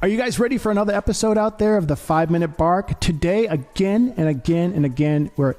Are you guys ready for another episode out there of the 5-Minute Bark? Today, again and again and again, we're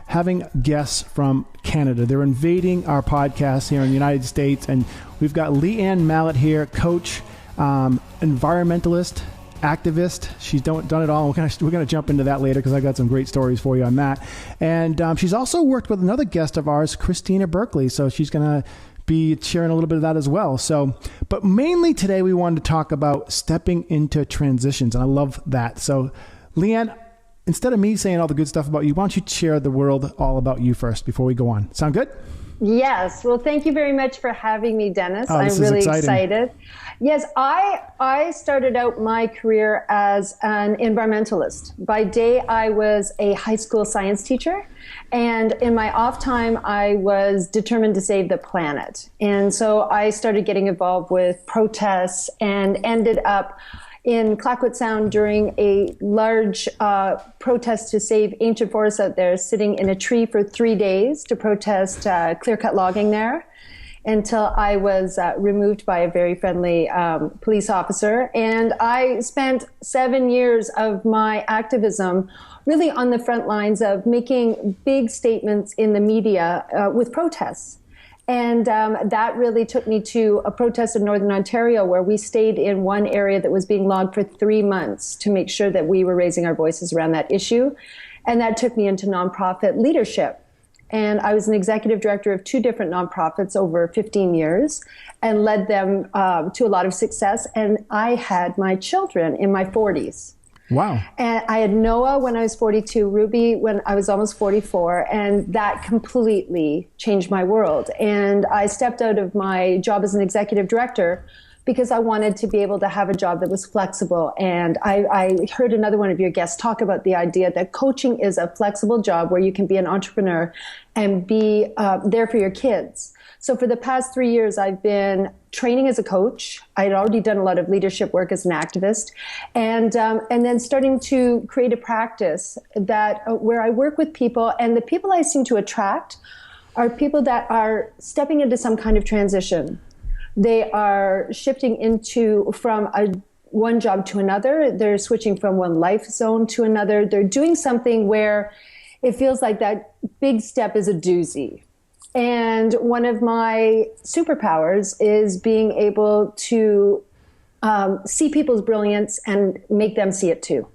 having guests from Canada. They're invading our podcast here in the United States, and we've got Leanne Mallett here, coach, environmentalist, activist. She's done it all. We're going to jump into that later because I got some great stories for you on that. And she's also worked with another guest of ours, Christina Berkeley. So she's going to be sharing a little bit of that as well. So, but mainly today we wanted to talk about stepping into transitions, and I love that. So, Leanne, instead of me saying all the good stuff about you, why don't you share the world all about you first before we go on? Sound good? Yes. Well, thank you very much for having me, Dennis. I'm really excited. Yes, I started out my career as an environmentalist. By day, I was a high school science teacher. And in my off time, I was determined to save the planet. And so I started getting involved with protests and ended up in Clayoquot Sound during a large protest to save ancient forests out there, sitting in a tree for 3 days to protest clear-cut logging there until I was removed by a very friendly police officer. And I spent 7 years of my activism really on the front lines of making big statements in the media with protests. And that really took me to a protest in Northern Ontario where we stayed in one area that was being logged for 3 months to make sure that we were raising our voices around that issue. And that took me into nonprofit leadership. And I was an executive director of 2 different nonprofits over 15 years and led them to a lot of success. And I had my children in my 40s. Wow. And I had Noah when I was 42, Ruby when I was almost 44, and that completely changed my world. And I stepped out of my job as an executive director because I wanted to be able to have a job that was flexible. And I heard another one of your guests talk about the idea that coaching is a flexible job where you can be an entrepreneur and be there for your kids. So for the past 3 years, I've been training as a coach. I'd already done a lot of leadership work as an activist, and then starting to create a practice that where I work with people, and the people I seem to attract are people that are stepping into some kind of transition. They are shifting from one job to another. They're switching from one life zone to another. They're doing something where it feels like that big step is a doozy. And one of my superpowers is being able to see people's brilliance and make them see it too.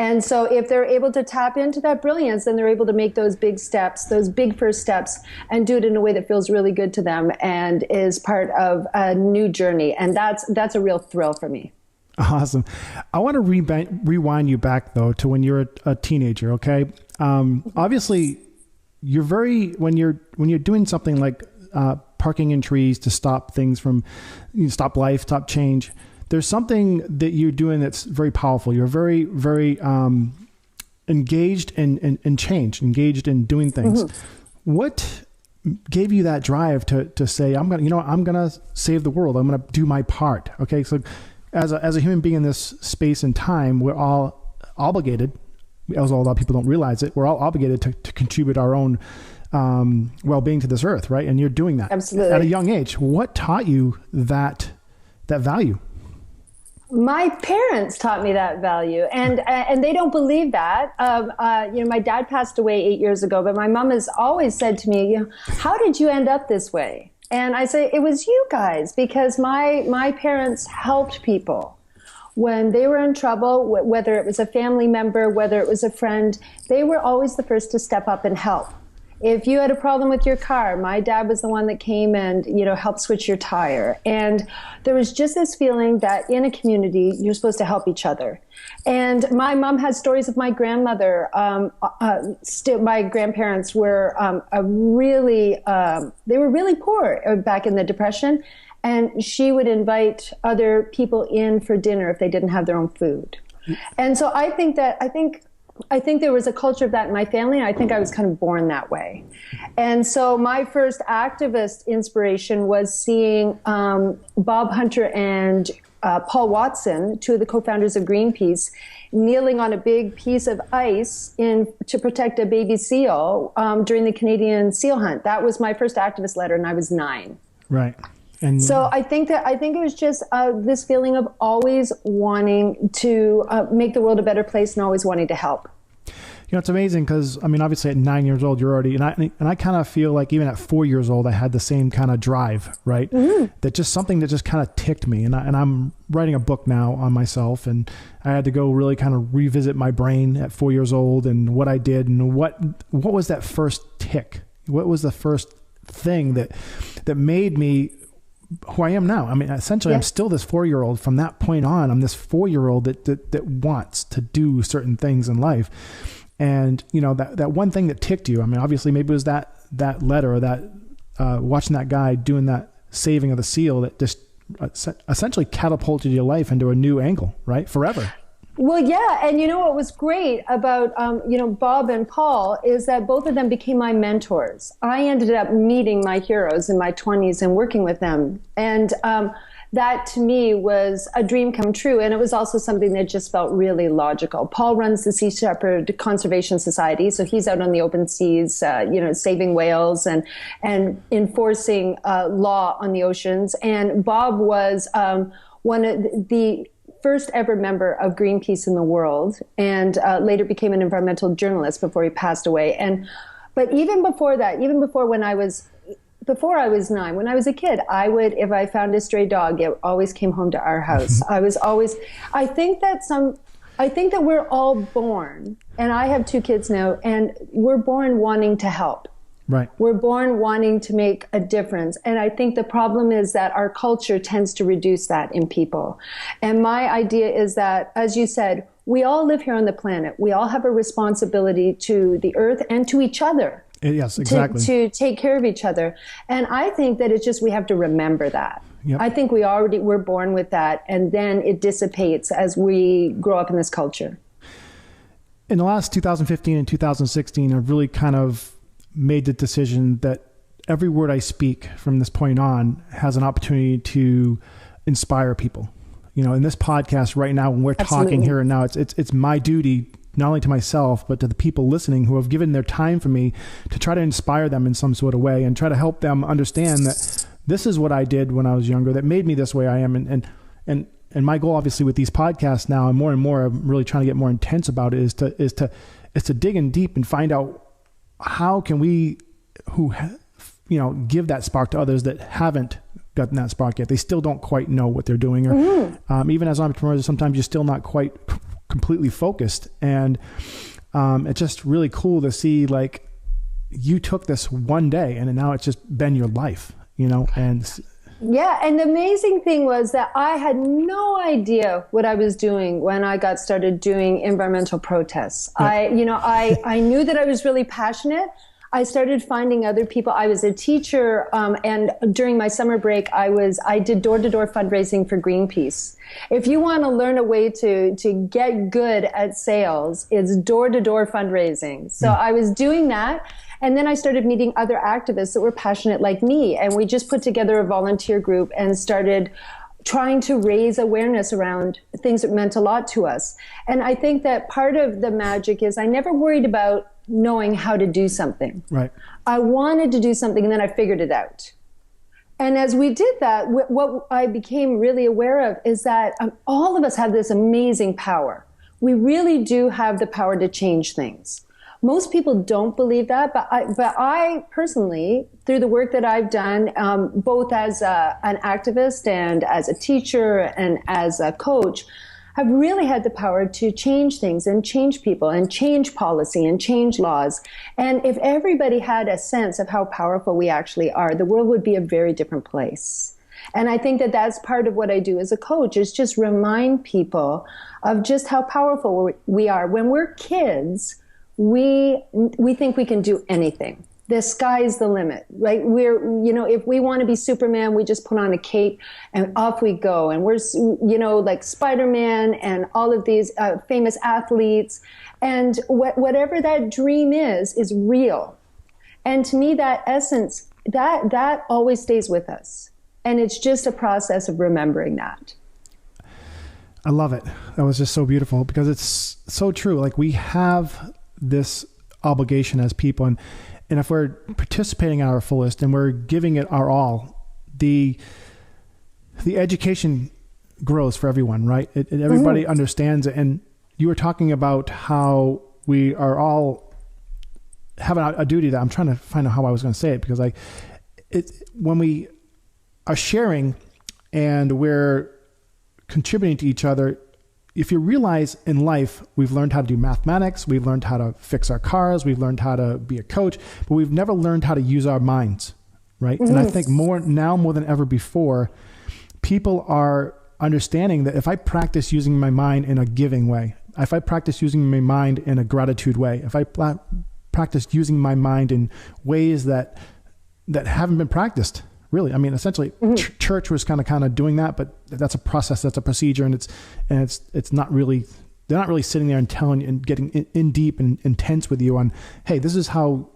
And so if they're able to tap into that brilliance, then they're able to make those big steps, those big first steps, and do it in a way that feels really good to them and is part of a new journey. And that's a real thrill for me. Awesome. I want to rewind you back, though, to when you're a teenager, okay? Obviously, when you're doing something like parking in trees to stop things from, stop life, stop change, there's something that you're doing that's very powerful. You're very, very engaged in change, engaged in doing things. Mm-hmm. What gave you that drive to say, I'm gonna save the world. I'm gonna do my part. Okay, so as a human being in this space and time, we're all obligated. As a lot of people don't realize it, we're all obligated to contribute our own well-being to this earth, right? And you're doing that. Absolutely. At a young age. What taught you that value? My parents taught me that value, and they don't believe that. My dad passed away 8 years ago, but my mom has always said to me, how did you end up this way? And I say, it was you guys, because my parents helped people. When they were in trouble, whether it was a family member, whether it was a friend, they were always the first to step up and help. If you had a problem with your car, my dad was the one that came and, helped switch your tire. And there was just this feeling that in a community, you're supposed to help each other. And my mom had stories of my grandmother. My grandparents were they were really poor back in the Depression. And she would invite other people in for dinner if they didn't have their own food. And so I think there was a culture of that in my family, and I think I was kind of born that way. And so my first activist inspiration was seeing Bob Hunter and Paul Watson, 2 of the co-founders of Greenpeace, kneeling on a big piece of ice to protect a baby seal during the Canadian seal hunt. That was my first activist letter, and I was 9. Right. And so I think it was just this feeling of always wanting to make the world a better place and always wanting to help. You know, it's amazing because, I mean, obviously at 9 years old, you're already, and I kind of feel like even at 4 years old, I had the same kind of drive, right? Mm-hmm. That just something that just kind of ticked me. And I'm writing a book now on myself, and I had to go really kind of revisit my brain at 4 years old and what I did and what was that first tick? What was the first thing that made me who I am now? I mean, essentially, I'm still this 4-year-old. From that point on, I'm this 4-year-old that wants to do certain things in life. And, you know, that one thing that ticked you, I mean, obviously maybe it was that letter or that watching that guy doing that saving of the seal that just essentially catapulted your life into a new angle, right? Forever. Well, yeah. And you know what was great about, Bob and Paul is that both of them became my mentors. I ended up meeting my heroes in my 20s and working with them. And that to me was a dream come true. And it was also something that just felt really logical. Paul runs the Sea Shepherd Conservation Society. So he's out on the open seas, saving whales and enforcing law on the oceans. And Bob was one of the first ever member of Greenpeace in the world, and later became an environmental journalist before he passed away. But even before that, before I was 9, when I was a kid, I would, if I found a stray dog, it always came home to our house. I think that we're all born, and I have 2 kids now, and we're born wanting to help. Right. We're born wanting to make a difference. And I think the problem is that our culture tends to reduce that in people. And my idea is that, as you said, we all live here on the planet. We all have a responsibility to the earth and to each other. Yes, exactly. To take care of each other. And I think that it's just, we have to remember that. Yep. I think we're born with that, and then it dissipates as we grow up in this culture. In the last 2015 and 2016, I've really kind of made the decision that every word I speak from this point on has an opportunity to inspire people. You know, in this podcast right now, when we're talking here and now, it's my duty, not only to myself, but to the people listening who have given their time for me, to try to inspire them in some sort of way and try to help them understand that this is what I did when I was younger that made me this way I am. And my goal, obviously, with these podcasts now, and more, I'm really trying to get more intense about it, is to dig in deep and find out how can we, give that spark to others that haven't gotten that spark yet. They still don't quite know what they're doing, or even as entrepreneurs, sometimes you're still not quite completely focused. And it's just really cool to see, like, you took this one day and now it's just been your life, and yeah. And the amazing thing was that I had no idea what I was doing when I got started doing environmental protests. Yeah. I knew that I was really passionate. I started finding other people. I was a teacher, and during my summer break, I did door-to-door fundraising for Greenpeace. If you want to learn a way to get good at sales, it's door-to-door fundraising. So I was doing that. And then I started meeting other activists that were passionate like me. And we just put together a volunteer group and started trying to raise awareness around things that meant a lot to us. And I think that part of the magic is I never worried about knowing how to do something. Right. I wanted to do something, and then I figured it out. And as we did that, what I became really aware of is that all of us have this amazing power. We really do have the power to change things. Most people don't believe that, but I personally, through the work that I've done, both as an activist and as a teacher and as a coach, have really had the power to change things and change people and change policy and change laws. And if everybody had a sense of how powerful we actually are, the world would be a very different place. And I think that that's part of what I do as a coach, is just remind people of just how powerful we are. When we're kids, we think we can do anything. The sky's the limit, right? If we want to be Superman, we just put on a cape and off we go. And we're, like Spider-Man and all of these famous athletes. And whatever that dream is real. And to me, that essence, that always stays with us. And it's just a process of remembering that. I love it. That was just so beautiful, because it's so true. Like, we have this obligation as people, and if we're participating at our fullest and we're giving it our all, the education grows for everyone, right? Everybody understands it. And you were talking about how we are all have a duty that I'm trying to find out how I was going to say it, because when we are sharing and we're contributing to each other, if you realize in life, we've learned how to do mathematics, we've learned how to fix our cars, we've learned how to be a coach, but we've never learned how to use our minds, right? And I think more than ever before, people are understanding that if I practice using my mind in a giving way, if I practice using my mind in a gratitude way, if I practice using my mind in ways that haven't been practiced, really. I mean, essentially, church was kind of doing that, but that's a process, that's a procedure, and it's not really. They're not really sitting there and telling and getting in deep and intense with you on, hey, this is how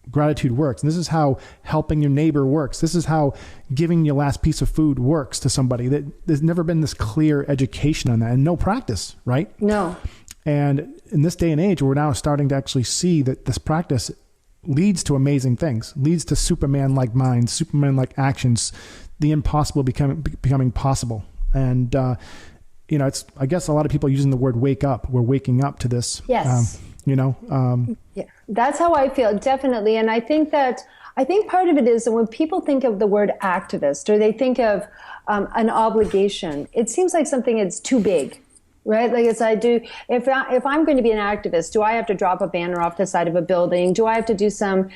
gratitude works, and this is how helping your neighbor works. This is how giving your last piece of food works to somebody. That there's never been this clear education on that, and no practice, right? No. And in this day and age, we're now starting to actually see that this practice leads to amazing things, leads to Superman-like minds, Superman-like actions, the impossible becoming possible. And, it's, I guess a lot of people are using the word wake up. We're waking up to this. Yes. Yeah, that's how I feel, definitely. And I think part of it is that when people think of the word activist, or they think of an obligation, it seems like something that's too big. Right? Like if I'm going to be an activist, do I have to drop a banner off the side of a building? Do I have to do some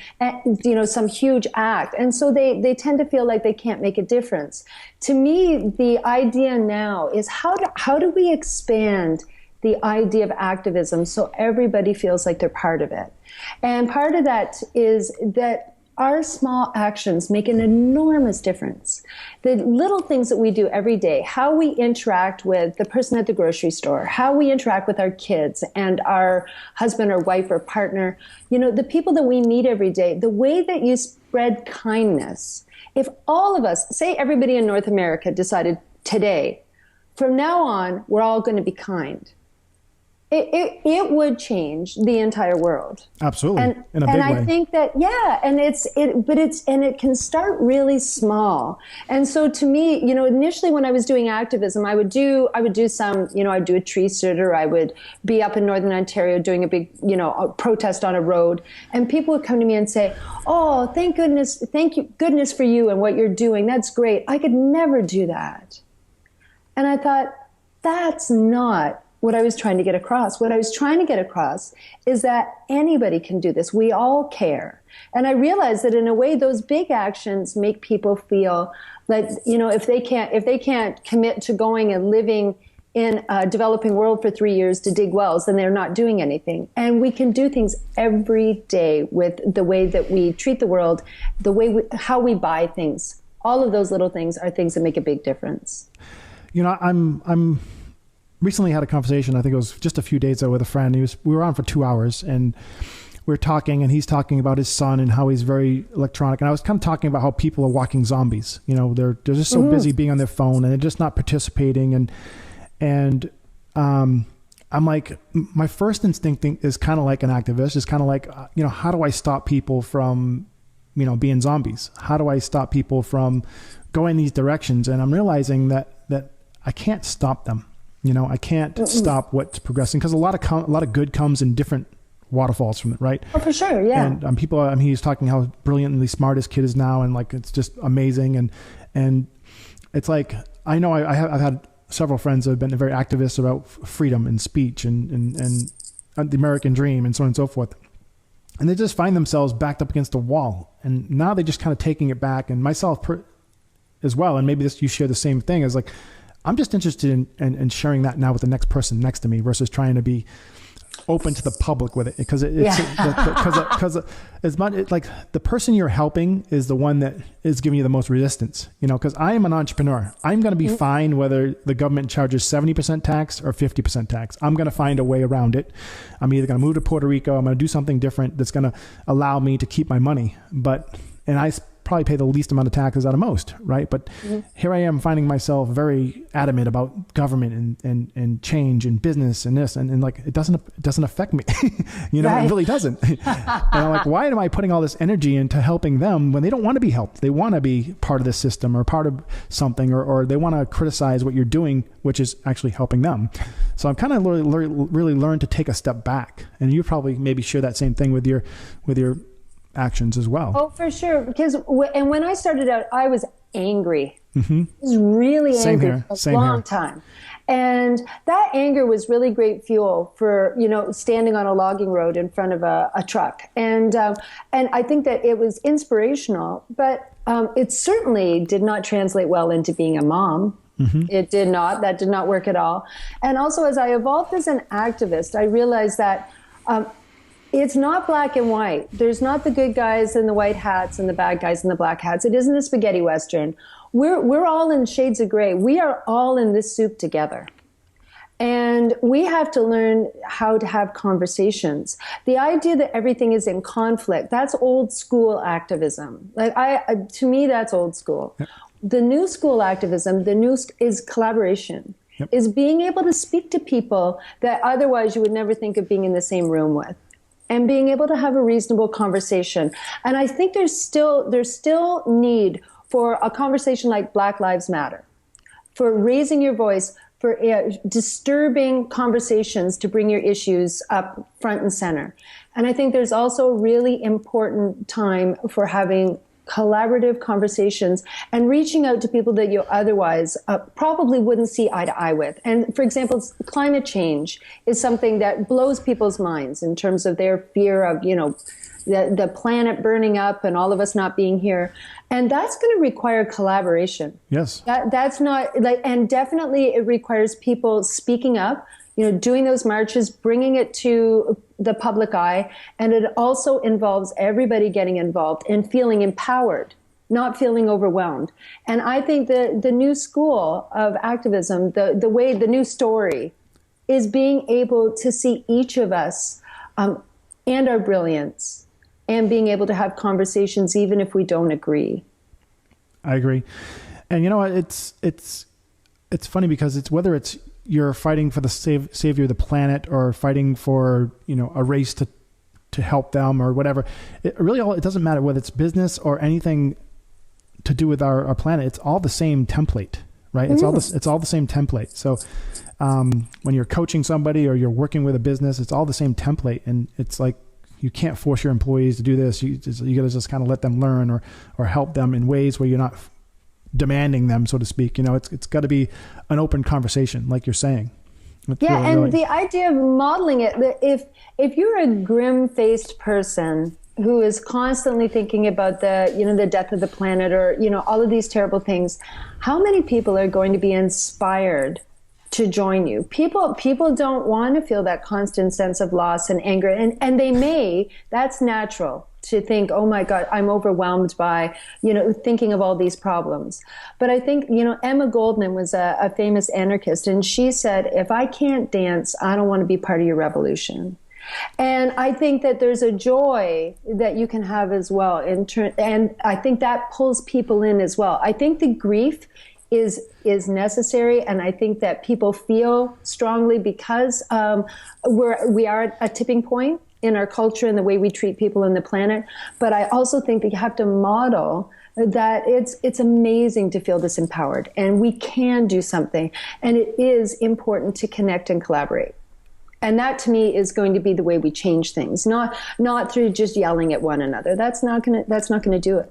huge act? And so they tend to feel like they can't make a difference. To me, the idea now is how do we expand the idea of activism so everybody feels like they're part of it? And part of that is that our small actions make an enormous difference. The little things that we do every day, how we interact with the person at the grocery store, how we interact with our kids and our husband or wife or partner, the people that we meet every day, the way that you spread kindness. If all of us, say everybody in North America decided today, from now on, we're all going to be kind. It would change the entire world. Absolutely, in a big way. And I think that, and it can start really small. And so to me, initially when I was doing activism, I would do some, I'd do a tree sit, or I would be up in Northern Ontario doing a big, a protest on a road, and people would come to me and say, "Oh, thank goodness for you and what you're doing. That's great. I could never do that." And I thought, that's not what I was trying to get across. What I was trying to get across is that anybody can do this. We all care. And I realized that in a way, those big actions make people feel like, if they can't commit to going and living in a developing world for 3 years to dig wells, then they're not doing anything. And we can do things every day with the way that we treat the world, how we buy things. All of those little things are things that make a big difference. I'm recently had a conversation, I think it was just a few days ago, with a friend. We were on for 2 hours, and we were talking, and he's talking about his son and how he's very electronic. And I was kind of talking about how people are walking zombies. They're just so busy being on their phone, and they're just not participating. And I'm like, my first instinct is kind of like an activist. It's kind of like, how do I stop people from, being zombies? How do I stop people from going these directions? And I'm realizing that I can't stop them. I can't stop what's progressing, because a lot of good comes in different waterfalls from it, right? Oh, for sure, yeah. And he's talking how brilliantly smart his kid is now, and like it's just amazing. And it's like, I know I've had several friends that have been very activists about freedom and speech and the American dream and so on and so forth. And they just find themselves backed up against a wall, and now they're just kind of taking it back. And myself as well, and maybe you share the same thing, is like, I'm just interested in sharing that now with the next person next to me, versus trying to be open to the public with it, because it's like the person you're helping is the one that is giving you the most resistance. Because I am an entrepreneur. I'm going to be fine whether the government charges 70% tax or 50% tax. I'm going to find a way around it. I'm either going to move to Puerto Rico. I'm going to do something different that's going to allow me to keep my money. And I probably pay the least amount of taxes out of most, right? But here I am finding myself very adamant about government and change and business and this, and like, it doesn't affect me. You know, it really doesn't. And I'm like, why am I putting all this energy into helping them when they don't want to be helped? They want to be part of the system or part of something, or they want to criticize what you're doing, which is actually helping them. So I'm kind of really learned to take a step back. And you probably maybe share that same thing with your actions as well. Oh, for sure. Because when I started out, I was angry. I was really angry for a long time. And that anger was really great fuel for, you know, standing on a logging road in front of a truck. And I think that it was inspirational, but it certainly did not translate well into being a mom. It did not. That did not work at all. And also, as I evolved as an activist, I realized that it's not black and white. There's not the good guys in the white hats and the bad guys in the black hats. It isn't a spaghetti Western. We're all in shades of gray. We are all in this soup together. And we have to learn how to have conversations. The idea that everything is in conflict, that's old school activism. Like to me, that's old school. Yep. The new school activism, is collaboration, is being able to speak to people that otherwise you would never think of being in the same room with, and being able to have a reasonable conversation. And I think there's still need for a conversation like Black Lives Matter, for raising your voice, for disturbing conversations to bring your issues up front and center. And I think there's also a really important time for having collaborative conversations and reaching out to people that you otherwise probably wouldn't see eye to eye with. And for example, climate change is something that blows people's minds in terms of their fear of, you know, the planet burning up and all of us not being here. And that's going to require collaboration. Yes. That's not like, and definitely it requires people speaking up, you know, doing those marches, bringing it to the public eye. And it also involves everybody getting involved and feeling empowered, not feeling overwhelmed. And I think that the new school of activism, the new story is being able to see each of us and our brilliance, and being able to have conversations even if we don't agree. I agree. And you know what, it's funny because it's whether it's you're fighting for the savior of the planet or fighting for, you know, a race to help them or whatever. It doesn't matter whether it's business or anything to do with our planet. It's all the same template, right? It's all the same template. So when you're coaching somebody or you're working with a business, it's all the same template. And it's like, you can't force your employees to do this. You got to just kind of let them learn or help them in ways where you're not demanding them, so to speak. You know, it's got to be an open conversation, like you're saying. The idea of modeling it, if you're a grim-faced person who is constantly thinking about the death of the planet or, you know, all of these terrible things, how many people are going to be inspired to join you? People don't want to feel that constant sense of loss and anger, and they may, that's natural to think, oh my God, I'm overwhelmed by, you know, thinking of all these problems. But I think, you know, Emma Goldman was a famous anarchist, and she said, if I can't dance, I don't want to be part of your revolution. And I think that there's a joy that you can have as well, and I think that pulls people in as well. I think the grief is necessary, and I think that people feel strongly because we are at a tipping point in our culture and the way we treat people on the planet. But I also think that you have to model that it's amazing to feel disempowered, and we can do something, and it is important to connect and collaborate. And that to me is going to be the way we change things, not through just yelling at one another. That's not gonna do it.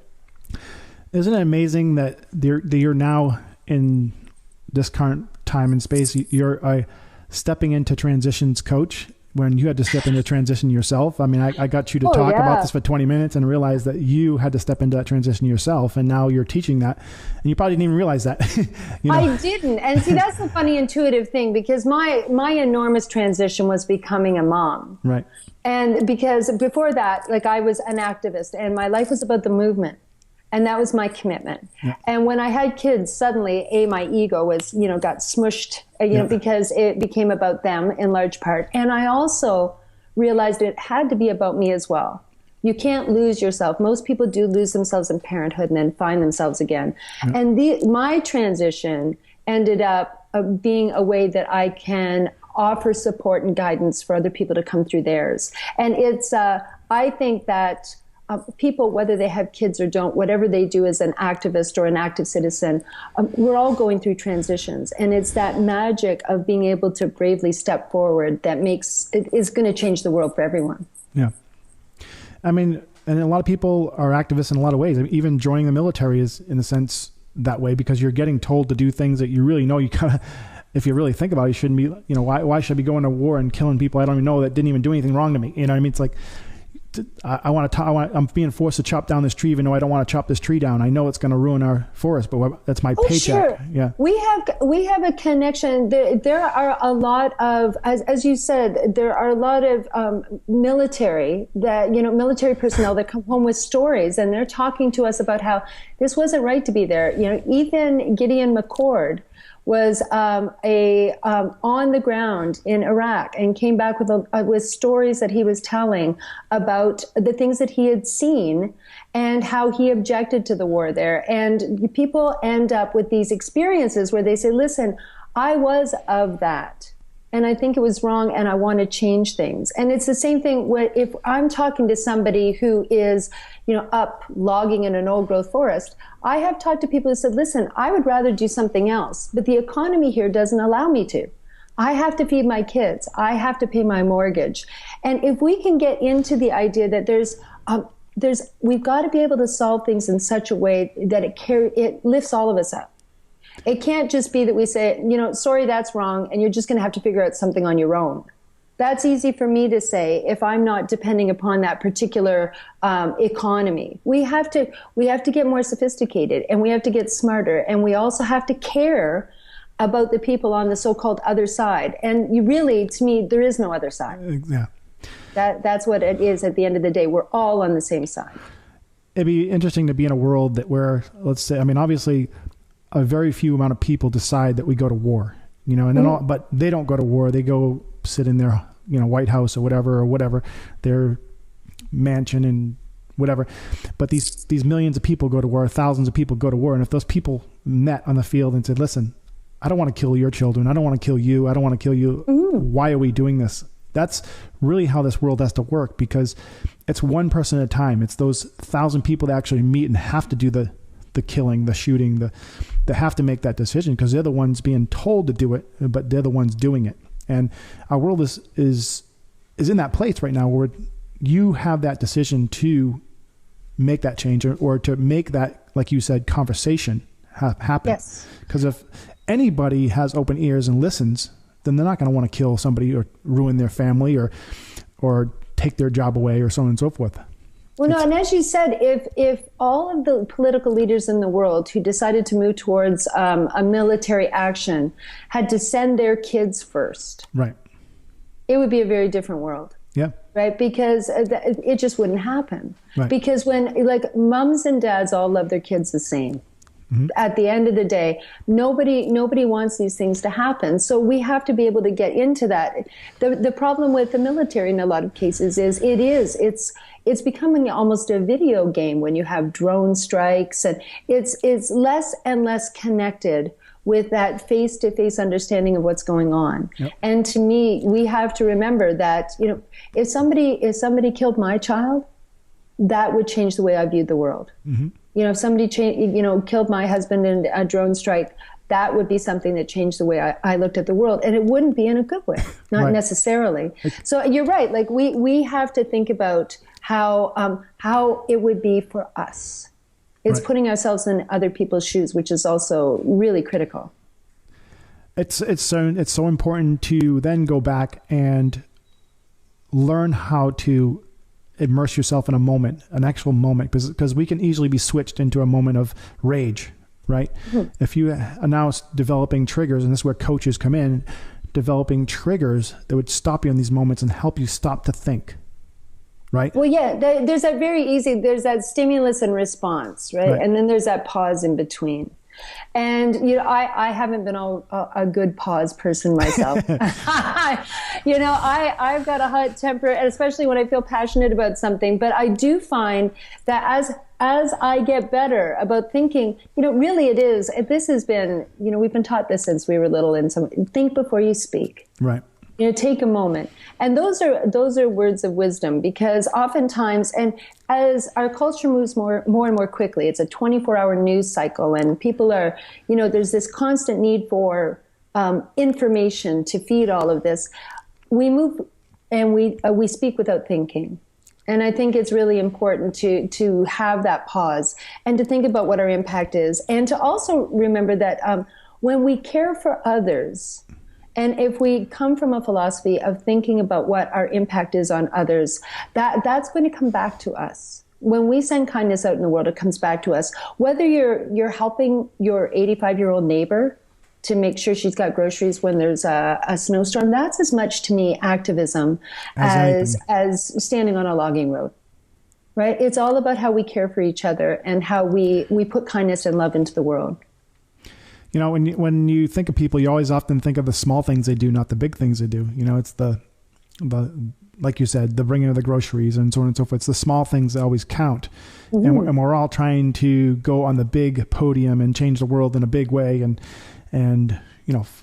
Isn't it amazing that you're now in this current time and space, you're stepping into transitions coach when you had to step into transition yourself? I mean, I got you to talk about this for 20 minutes and realized that you had to step into that transition yourself. And now you're teaching that, and you probably didn't even realize that. You know? I didn't. And see, that's the funny intuitive thing, because my enormous transition was becoming a mom. Right. And because before that, like, I was an activist and my life was about the movement. And that was my commitment. Yeah. And when I had kids, suddenly, my ego was, you know, got smushed, you know, because it became about them in large part. And I also realized it had to be about me as well. You can't lose yourself. Most people do lose themselves in parenthood and then find themselves again. Yeah. And my transition ended up being a way that I can offer support and guidance for other people to come through theirs. And it's, I think that people, whether they have kids or don't, whatever they do as an activist or an active citizen, we're all going through transitions. And it's that magic of being able to bravely step forward that is going to change the world for everyone. Yeah. I mean, and a lot of people are activists in a lot of ways. I mean, even joining the military is, in a sense, that way, because you're getting told to do things that you really know you kind of, if you really think about it, you shouldn't be, you know, why should I be going to war and killing people I don't even know that didn't even do anything wrong to me? You know what I mean? It's like, I'm being forced to chop down this tree, even though I don't want to chop this tree down. I know it's going to ruin our forest, but that's my paycheck. Sure. Yeah. We have a connection. There are a lot of, as you said, there are a lot of military personnel that come home with stories, and they're talking to us about how this wasn't right to be there. You know, Ethan Gideon McCord was on the ground in Iraq and came back with stories that he was telling about the things that he had seen and how he objected to the war there. And people end up with these experiences where they say, listen, I was of that, and I think it was wrong, and I want to change things. And it's the same thing if I'm talking to somebody who is, you know, up logging in an old growth forest. I have talked to people who said, listen, I would rather do something else, but the economy here doesn't allow me to. I have to feed my kids. I have to pay my mortgage. And if we can get into the idea that we've got to be able to solve things in such a way that it lifts all of us up. It can't just be that we say, you know, sorry, that's wrong, and you're just going to have to figure out something on your own. That's easy for me to say if I'm not depending upon that particular economy. We have to get more sophisticated, and we have to get smarter, and we also have to care about the people on the so-called other side. And to me, there is no other side. Yeah. That's what it is at the end of the day. We're all on the same side. It'd be interesting to be in a world where, let's say, I mean, obviously, a very few amount of people decide that we go to war, you know, and then but they don't go to war. They go sit in their, you know, White House or whatever, their mansion and whatever. But these millions of people go to war, thousands of people go to war. And if those people met on the field and said, listen, I don't want to kill your children. I don't want to kill you. I don't want to kill you. Why are we doing this? That's really how this world has to work, because it's one person at a time. It's those 1,000 people that actually meet and have to do the killing, the shooting, they have to make that decision, because they're the ones being told to do it, but they're the ones doing it. And our world is in that place right now where you have that decision to make that change, or to make that, like you said, conversation happen. Yes. Because if anybody has open ears and listens, then they're not going to want to kill somebody or ruin their family or take their job away or so on and so forth. Well, no, and as you said, if all of the political leaders in the world who decided to move towards a military action had to send their kids first, right, it would be a very different world. Yeah. Right, because it just wouldn't happen. Right. Because when, like, moms and dads all love their kids the same. Mm-hmm. At the end of the day, nobody wants these things to happen. So we have to be able to get into that. The problem with the military in a lot of cases is it's becoming almost a video game when you have drone strikes, and it's less and less connected with that face-to-face understanding of what's going on. Yep. And to me, we have to remember that, you know, if somebody killed my child, that would change the way I viewed the world. Mm-hmm. You know, if somebody killed my husband in a drone strike, that would be something that changed the way I looked at the world. And it wouldn't be in a good way, not right. necessarily. So you're right. Like we have to think about how it would be for us. It's right. Putting ourselves in other people's shoes, which is also really critical. It's so important to then go back and learn how to immerse yourself in a moment, an actual moment, because we can easily be switched into a moment of rage, right? Mm-hmm. If you are now developing triggers, and this is where coaches come in, developing triggers that would stop you in these moments and help you stop to think, right? Well, yeah, there's that stimulus and response, right? And then there's that pause in between. And, I haven't been a good pause person myself. I've got a hot temper, especially when I feel passionate about something. But I do find that as I get better about thinking, really it is, this has been, we've been taught this since we were little, think before you speak. Right. Take a moment. And those are words of wisdom, because oftentimes, and as our culture moves more and more quickly, it's a 24-hour news cycle, and people are, there's this constant need for information to feed all of this. We move and we speak without thinking. And I think it's really important to have that pause and to think about what our impact is, and to also remember that when we care for others, and if we come from a philosophy of thinking about what our impact is on others, that's going to come back to us. When we send kindness out in the world, it comes back to us. Whether you're helping your 85-year-old neighbor to make sure she's got groceries when there's a snowstorm, that's as much to me activism as standing on a logging road. Right? It's all about how we care for each other and how we put kindness and love into the world. When you think of people, you always often think of the small things they do, not the big things they do. It's the like you said, the bringing of the groceries and so on and so forth. It's the small things that always count. Mm-hmm. And we're all trying to go on the big podium and change the world in a big way and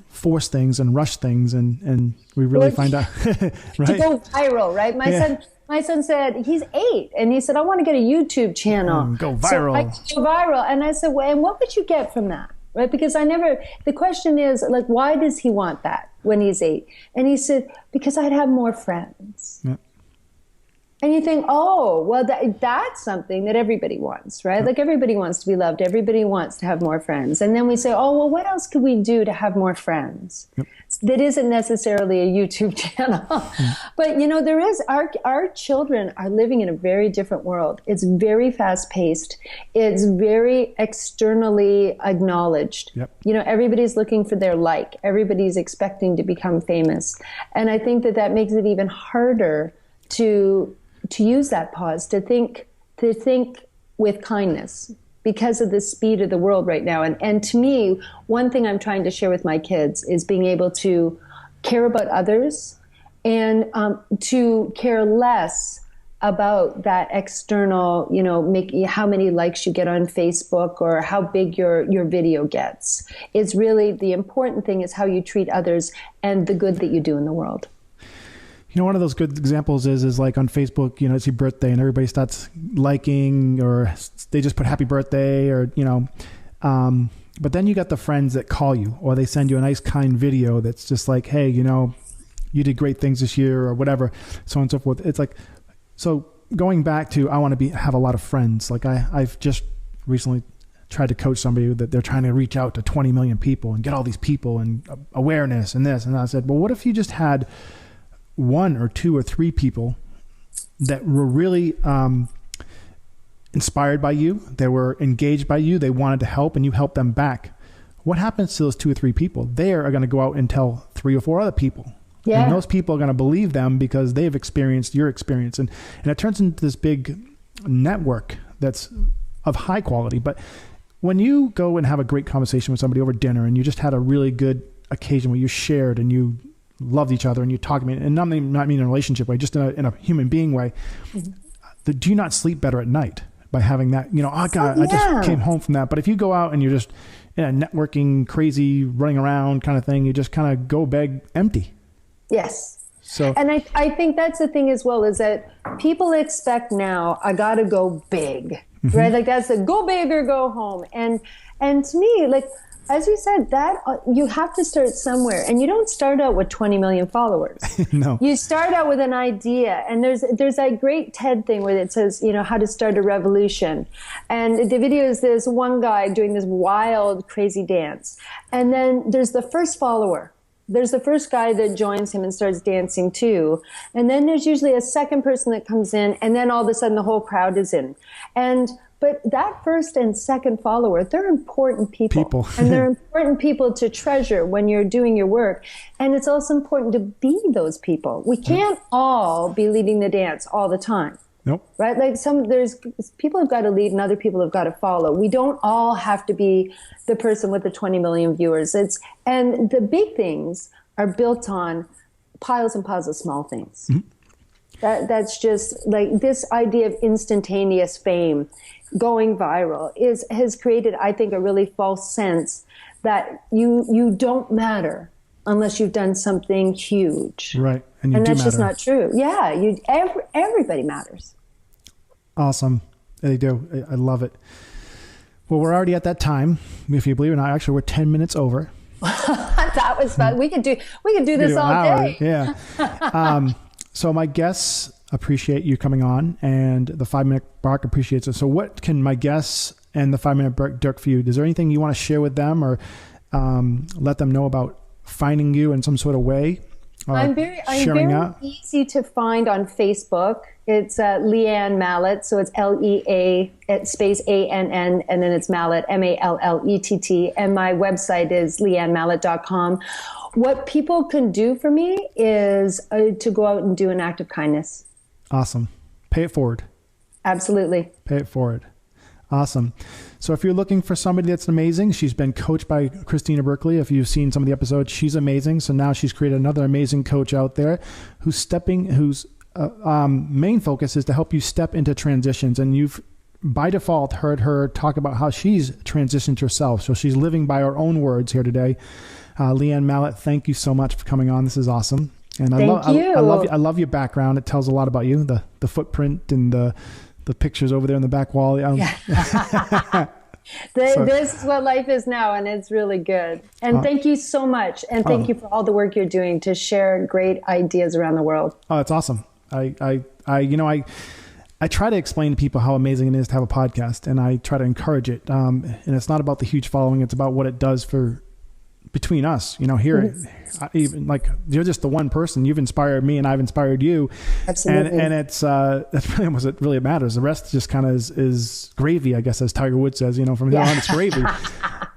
force things and rush things. And we really find out, right? To go viral, right? My son said, he's 8, and he said, I want to get a YouTube channel. Go viral. So go viral. And I said, well, and what would you get from that? Right? Because the question is, like, why does he want that when he's 8? And he said, because I'd have more friends. Yeah. And you think, oh, well, that's something that everybody wants, right? Yep. Like, everybody wants to be loved. Everybody wants to have more friends. And then we say, oh, well, what else could we do to have more friends? Yep. That isn't necessarily a YouTube channel. But, there is, our children are living in a very different world. It's very fast-paced. It's very externally acknowledged. Yep. Everybody's looking for their like. Everybody's expecting to become famous. And I think that makes it even harder to use that pause, to think with kindness, because of the speed of the world right now. And to me, one thing I'm trying to share with my kids is being able to care about others and to care less about that external, how many likes you get on Facebook or how big your video gets. It's really, the important thing is how you treat others and the good that you do in the world. One of those good examples is like on Facebook, it's your birthday and everybody starts liking, or they just put happy birthday, or, but then you got the friends that call you, or they send you a nice kind video that's just like, hey, you did great things this year, or whatever, so on and so forth. It's like, so going back to, I want to have a lot of friends. Like I've just recently tried to coach somebody that they're trying to reach out to 20 million people and get all these people and awareness and this. And I said, well, what if you just had 1 or 2 or 3 people that were really inspired by you, they were engaged by you, they wanted to help, and you helped them back? What happens to those 2 or 3 people? They are going to go out and tell 3 or 4 other people. Yeah. And those people are going to believe them because they've experienced your experience. And it turns into this big network that's of high quality. But when you go and have a great conversation with somebody over dinner, and you just had a really good occasion where you shared and you loved each other and you talked, and not mean in a relationship way, just in a human being way, do you not sleep better at night by having that, oh God, I just came home from that. But if you go out and you're just in a networking, crazy, running around kind of thing, you just kind of go beg empty. Yes. So, and I think that's the thing as well, is that people expect now, I got to go big, right? Like that's a go big or go home. And to me, like, as you said, that you have to start somewhere, and you don't start out with 20 million followers. No, you start out with an idea, and there's that great TED thing where it says, how to start a revolution, and the video is this one guy doing this wild, crazy dance, and then there's the first follower. There's the first guy that joins him and starts dancing too, and then there's usually a second person that comes in, and then all of a sudden the whole crowd is in, But that first and second follower, they're important people. And they're important people to treasure when you're doing your work. And it's also important to be those people. We can't all be leading the dance all the time. Nope. Right? Like there's people have got to lead and other people have got to follow. We don't all have to be the person with the 20 million viewers. And the big things are built on piles and piles of small things. Mm-hmm. That's just like this idea of instantaneous fame going viral has created, I think, a really false sense that you don't matter unless you've done something huge. Right. And that's just not true. Yeah. Everybody matters. Awesome. They do. I love it. Well, we're already at that time. If you believe it or not, actually, we're 10 minutes over. That was fun. We could do this all day. Yeah. So my guests appreciate you coming on, and the 5-minute bark appreciates it. So what can my guests and the 5-minute bark do for you? Is there anything you want to share with them, or let them know about finding you in some sort of way? I'm very easy to find on Facebook. It's Leanne Mallett, so it's Lea space ANN, and then it's Mallett, Mallett, and my website is leannemallett.com. What people can do for me is to go out and do an act of kindness. Awesome. Pay it forward. Absolutely. Pay it forward. Awesome. So if you're looking for somebody that's amazing, she's been coached by Christina Berkeley. If you've seen some of the episodes, she's amazing. So now she's created another amazing coach out there whose main focus is to help you step into transitions. And you've, by default, heard her talk about how she's transitioned herself. So she's living by her own words here today. Leanne Mallett, thank you so much for coming on. This is awesome. And I love your background. It tells a lot about you, the footprint and the pictures over there in the back wall. This is what life is now, and it's really good. And thank you so much. And thank you for all the work you're doing to share great ideas around the world. Oh, it's awesome. I try to explain to people how amazing it is to have a podcast, and I try to encourage it. And it's not about the huge following. It's about what it does for between us, here, even like you're just the one person. You've inspired me and I've inspired you. Absolutely. And it's, that's really what it really matters. The rest just kind of is gravy, I guess, as Tiger Woods says, from here on it's gravy.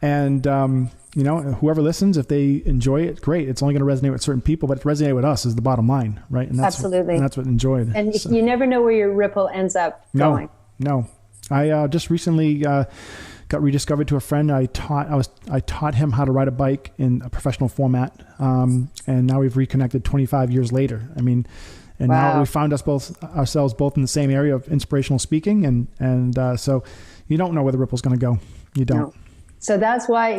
And, whoever listens, if they enjoy it, great. It's only going to resonate with certain people, but it resonates with us is the bottom line. Right. And that's absolutely. And that's what enjoyed. And you never know where your ripple ends up going. No. I just recently, got rediscovered to a friend. I taught him how to ride a bike in a professional format. And now we've reconnected 25 years later. Now we found ourselves both in the same area of inspirational speaking. And so you don't know where the ripple's going to go. You don't. No. So that's why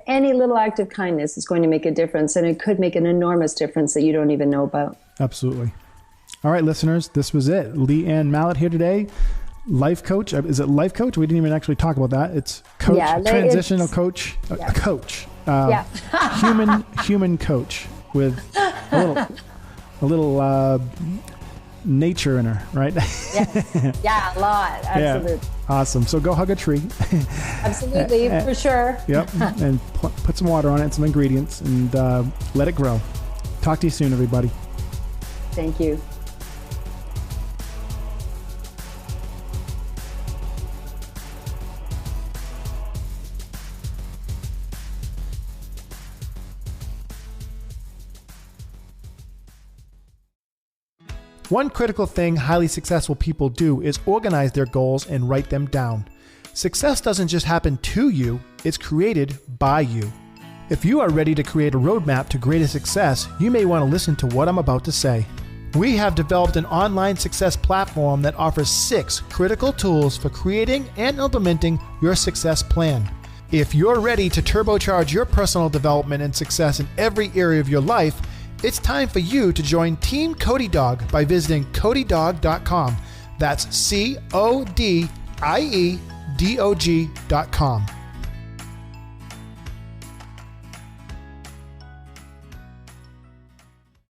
any little act of kindness is going to make a difference, and it could make an enormous difference that you don't even know about. Absolutely. All right, listeners, this was it. Leanne Mallett here today. Life coach. Is it life coch? We didn't even actually talk about that. It's coach, transitional coach, a coach, human coach with a little nature in her, right? Yeah, a lot. Absolutely. Yeah. Awesome. So go hug a tree. Absolutely, for sure. Yep. And put some water on it, some ingredients, and let it grow. Talk to you soon, everybody. Thank you. One critical thing highly successful people do is organize their goals and write them down. Success doesn't just happen to you, it's created by you. If you are ready to create a roadmap to greater success, you may want to listen to what I'm about to say. We have developed an online success platform that offers 6 critical tools for creating and implementing your success plan. If you're ready to turbocharge your personal development and success in every area of your life, it's time for you to join Team Cody Dog by visiting CodyDog.com. That's CODIEDOG.com.